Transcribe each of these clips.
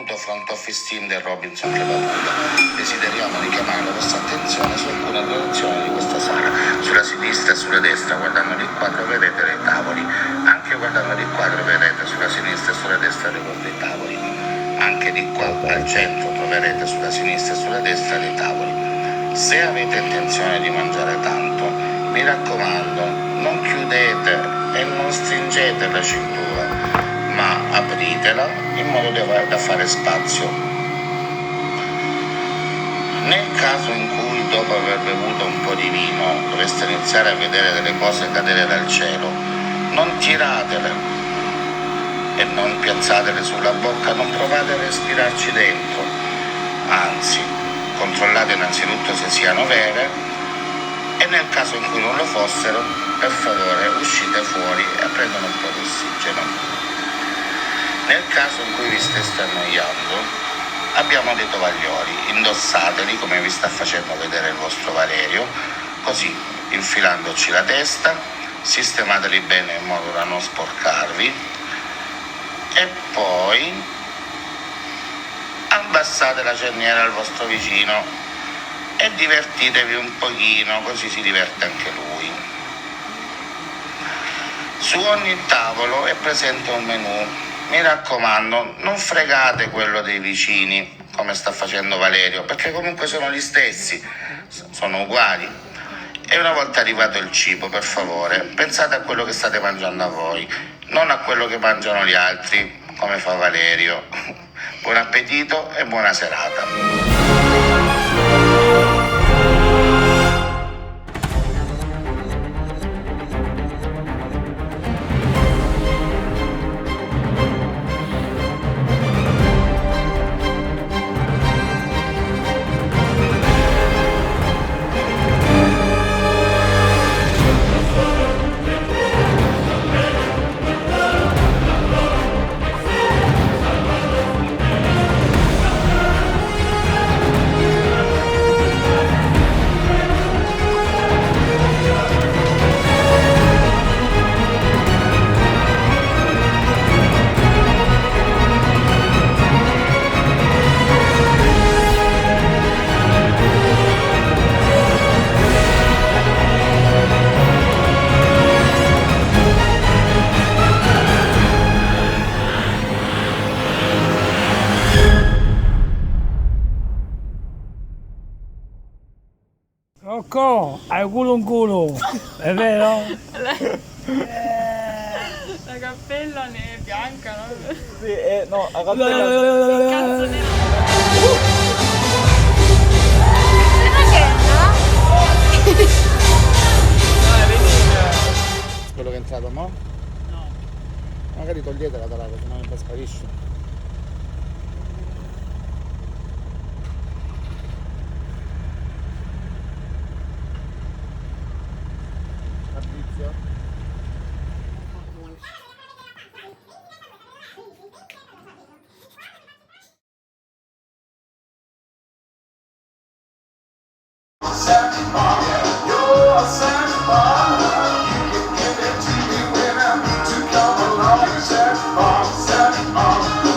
sostenuto front office team del Robinson Club Apulia. Desideriamo richiamare la vostra attenzione su alcune dotazioni di questa sala. Sulla sinistra e sulla destra, guardando il quadro, vedete dei tavoli. Anche guardando il quadro vedete sulla sinistra e sulla destra dei tavoli. Anche di qua al centro troverete sulla sinistra e sulla destra dei tavoli. Se avete intenzione di mangiare tanto, mi raccomando, non chiudete e non stringete la cintura, ma apritela in modo da fare spazio. Nel caso in cui dopo aver bevuto un po' di vino doveste iniziare a vedere delle cose cadere dal cielo, non tiratele e non piazzatele sulla bocca, non provate a respirarci dentro, anzi controllate innanzitutto se siano vere e nel caso in cui non lo fossero, per favore uscite fuori e prendete un po' di ossigeno. Nel caso in cui vi steste annoiando, abbiamo dei tovaglioli, indossateli come vi sta facendo vedere il vostro Valerio, così infilandoci la testa, sistemateli bene in modo da non sporcarvi e poi abbassate la cerniera al vostro vicino e divertitevi un pochino, così si diverte anche lui. Su ogni tavolo è presente un menù. Mi raccomando, non fregate quello dei vicini, come sta facendo Valerio, perché comunque sono gli stessi, sono uguali. E una volta arrivato il cibo, per favore, pensate a quello che state mangiando a voi, non a quello che mangiano gli altri, come fa Valerio. Buon appetito e buona serata. Rocco, hai culo un culo, è vero? La cappella è bianca, no? Sì, no, la cappella... Cazzo nero. Quello che è entrato, no? No. Magari toglietela dalla cosa, sennò non sparisce. Fabrizio? Give it to me when I'm to come along and set off.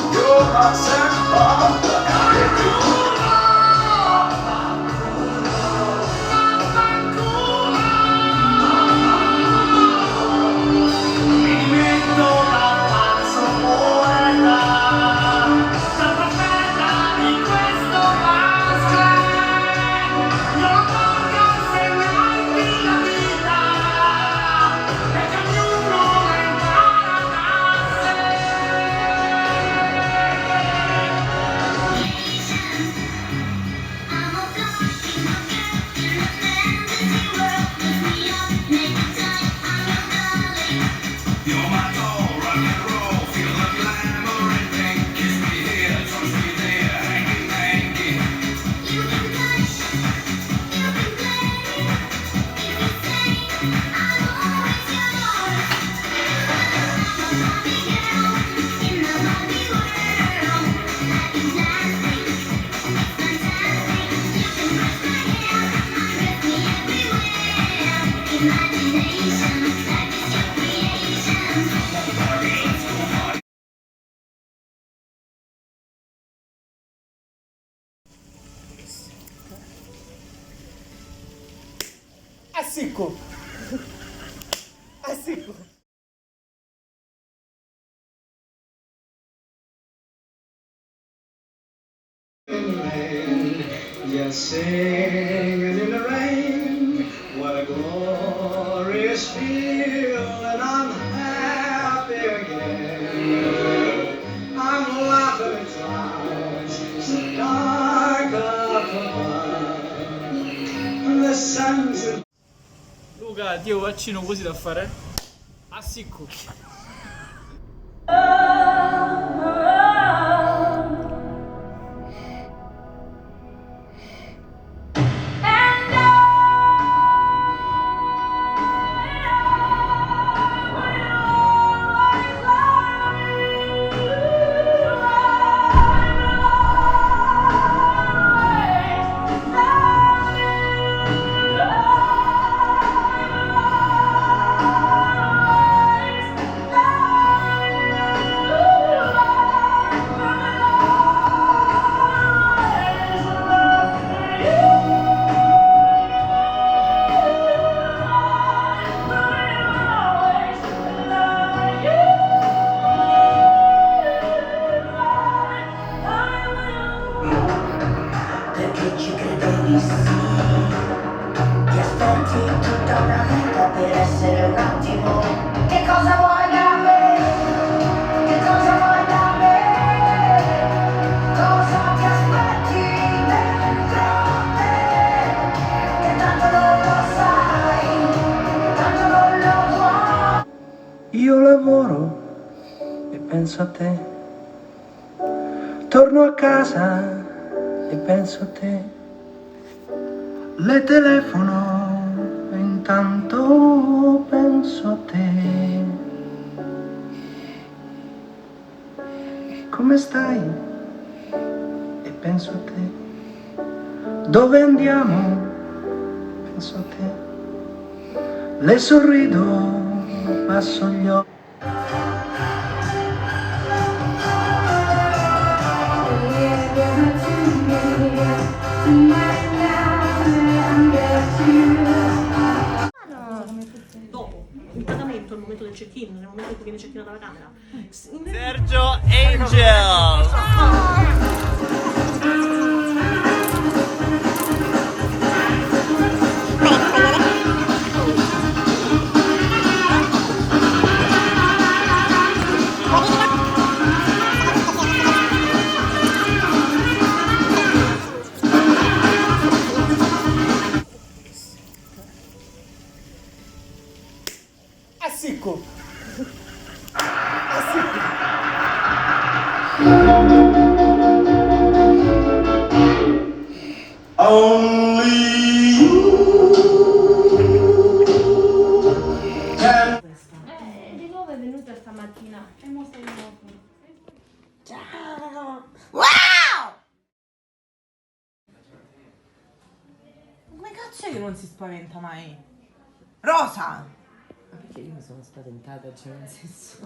Assicco! Assicco! Just singing in the rain, what a glorious feeling, I'm happy again. I'm laughing at clouds so dark up above, the sun's in Luca, Dio vaccino così da fare? Assicco. Perché ci credevi sì, ti aspetti tutta una vita per essere un attimo. Che cosa vuoi da me? Che cosa vuoi da me? Cosa ti aspetti dentro te? Che tanto non lo sai, tanto non lo vuoi. Io lavoro e penso a te, torno a casa e penso a te, le telefono e intanto penso a te. Come stai? E penso a te. Dove andiamo? Penso a te. Le sorrido, passo gli occhi. Dopo il pagamento, il momento del check-in, nel momento in cui viene check-in dalla camera. Sergio Angel. Assicco! Assicco! Di nuovo è venuta stamattina. E mo stai di nuovo. Come cazzo che non si spaventa mai? Rosa! Ma perché io mi sono spaventata, cioè nel senso...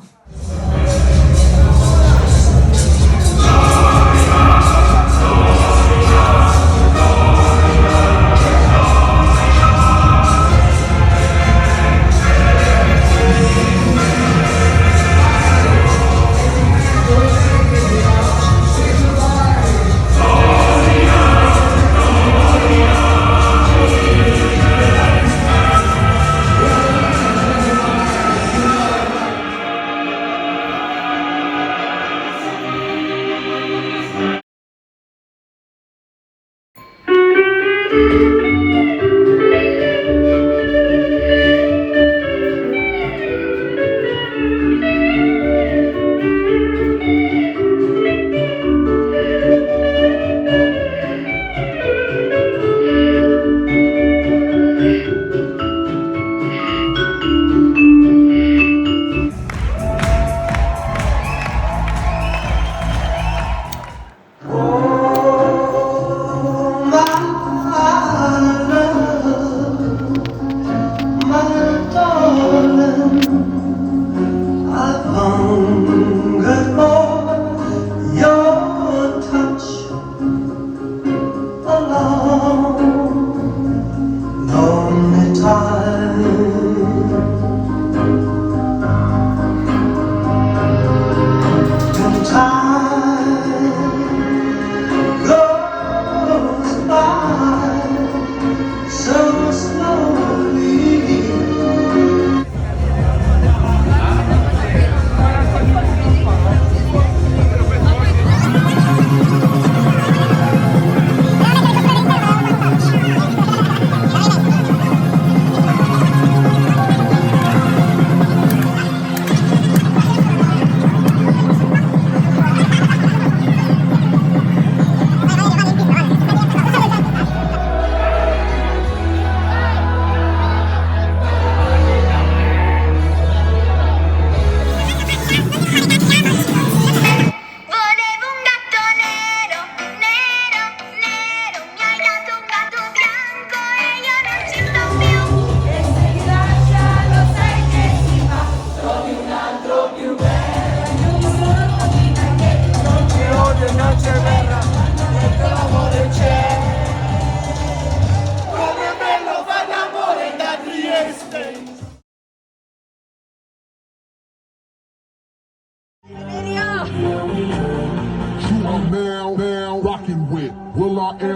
Vai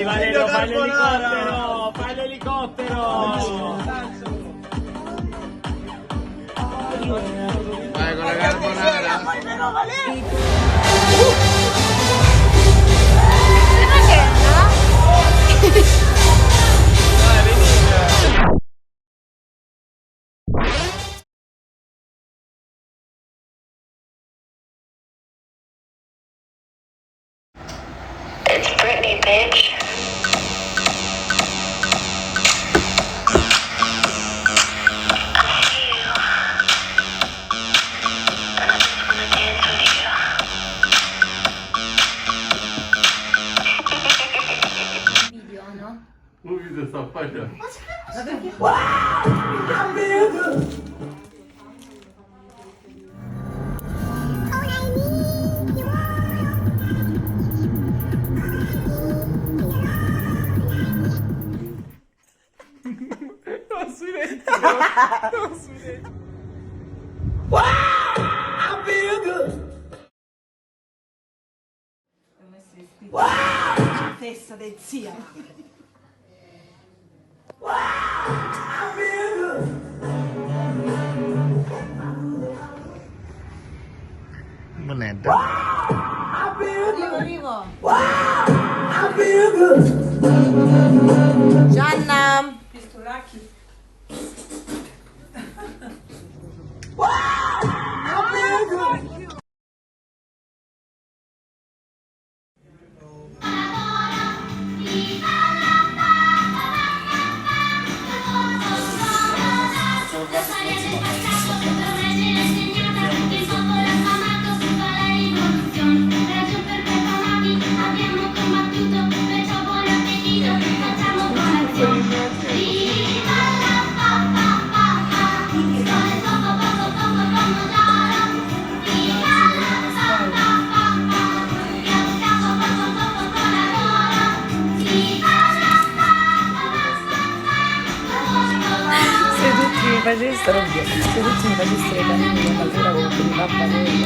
Valerio, fai l'elicottero! Fai l'elicottero! Vai con la carbonara. Poi meno Valerio! It's Britney, bitch. Video, no? Un video sta facendo. Testa del zia. Moneta. Arrivo. Gianna. Pistolacchi. Facessero via, se tutti mi facessero i panini con la sera con i pappagalli.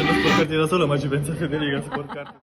Non sporcarti da solo, ma ci pensa Federica a sporcarti.